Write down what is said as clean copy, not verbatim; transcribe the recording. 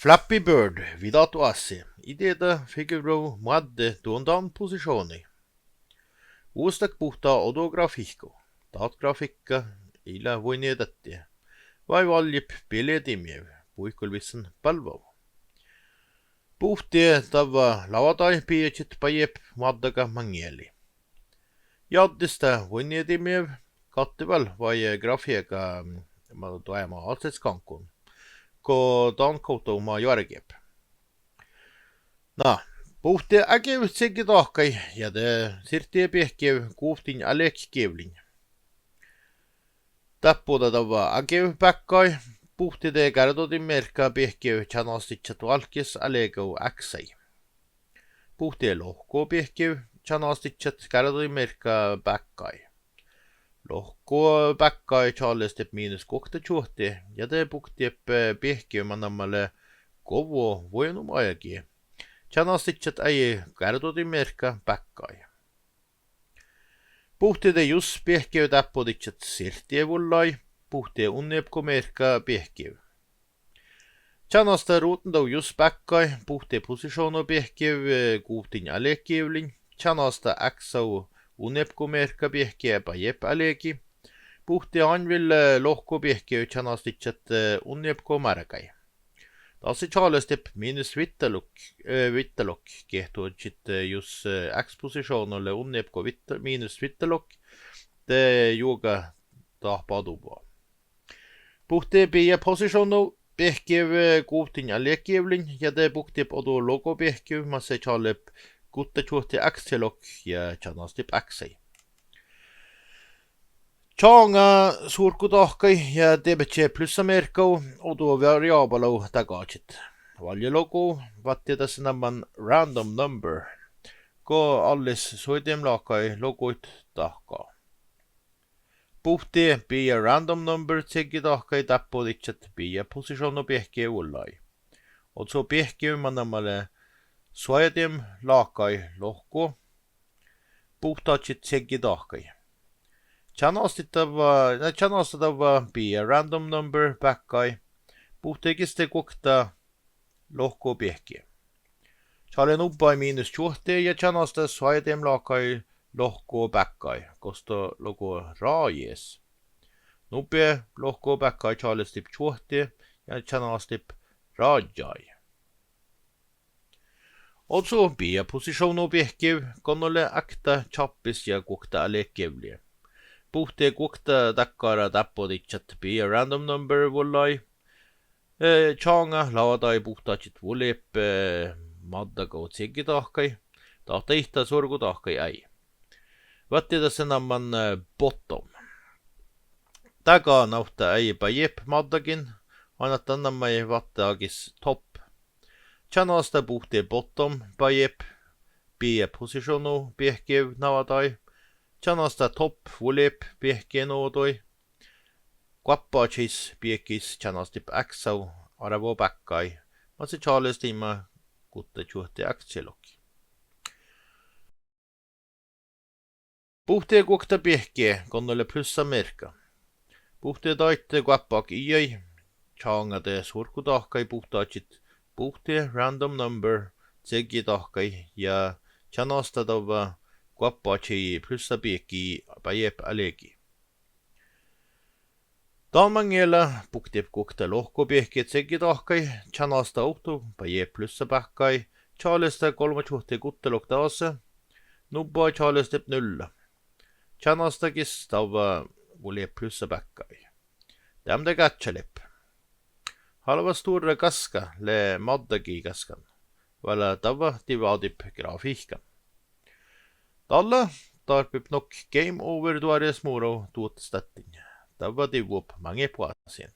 Flappy Bird vidato asse, ideeda figurou muadde tuondan positioni. Uustak puhtaa odografiikko, taat grafiikka ila voineedatti, vai valjip piledimiev, puikulvissan palvau. Puhtie tava lavatai pietsit pajep muaddaga mangieli. Jaddista voineedimiev kattival vai grafiega ma toema altsetskankun, ko tankoutou ma järgib. Puhti ägev tsegi tahkai ja te sirti pehkev kuuftin alek kevlin. Täppuda tava ägev päkkai, puhti te kärdodin merkka pehkev tjanastitsat valkis alegau äksai. Puhti lohko pehkev tjanastitsat kärdodin merkka päkkai. Lohko päkkai tjallestep -2 ja te puhtiep pehkev manamalle kovo voinum ajagie. Tjanastitsat ei kärdodin merkka päkkai. Puhtide jus pehkev täppoditsat sirtie vullai, puhtie unnepko merkka pehkev. Tjanasta ruutendau jus päkkai, puhtie positsiono pehkev kuuftin alekevlin, tjanasta äksau unnepko merkka pehkev pajep alegi, puhtie anvil lohko pehkev tjanastitsat unnepko märgai. Taas tjaalestep -vittalok kehtuotsit jus X-positsioonille unnepko -vittalok te juuga tahpadubaa. Puhti pia positsioonu pehkev kuuftin alekevlin ja te puhtip odu logo pehkev ma se tjaalep kuttatjuhti X-telok ja tjanastip X-ei. Tjanga suurku tahkai ja TBC plussamerkau odu variaabalau tagaatsit. Valjelogu vattidassa namman random number, ko allis soidem laakai loguit tahkaa. Puhti pia random number tsegi tahkai täppoditsat pia positsioonu pehkev ullai. Otso pehkev manamalle soidem laakai lohko, puhtaatsit tsegi tahkai. Tjanastava pia random number päkkai, puhtekiste kokta lohko pehkev. Tjale nubbai -2 ja tjanasta soidem laakai lohko päkkai, kosto logo raajes. Nubbe lohko päkkai tjalestip 2 ja tjanastip raajai. Otso pia positsioonu pehkev, konnolle akta tjappis ja kokta alekevli. Puhti kokta takkara täppoditsat pia random number vullai. Tjanga laadai puhtaatsit vullip maddaga otsegi tahkai. Tahta ihta surgu tahkai ei. Vattidassa namman bottom. Taga nauhta ei pajep maddagin. Annata nammai vattaagis top. Tjanasta puhti bottom pajep. Pia positsioonu pehkev navadai. Tjanasta top vullip pehke noodoi. Kvappaatsis piekis tjanastip äksau aravo päkkai. Ma se tjaalestima kuttatjuhti äktsiloki. Puhti kokta pehke konnolle plussamerkka. Puhti taitte kvappaak iiai. Tjangade surku tahkai puhtaatsit. Puhti random number tsegi tahkai ja tjanastadava kvappaatsi plussapiekki pajep alegi. Taamangela puhtip kokta lohko pehke tsegi tahkai, tjanasta ohtu pajep plussapähkai, tjaalesta 3 kuttelok taasa, nubba tjaalestep 0. Tjanastakis tava vuljep plussapähkai. Tämde kätselep. Halva stora kaska le maddagi kaskan, vala tava divaadip grafiikan. Talla tarpib nok game over tuares muro tuotestattin. Tava tivuop mange puasin.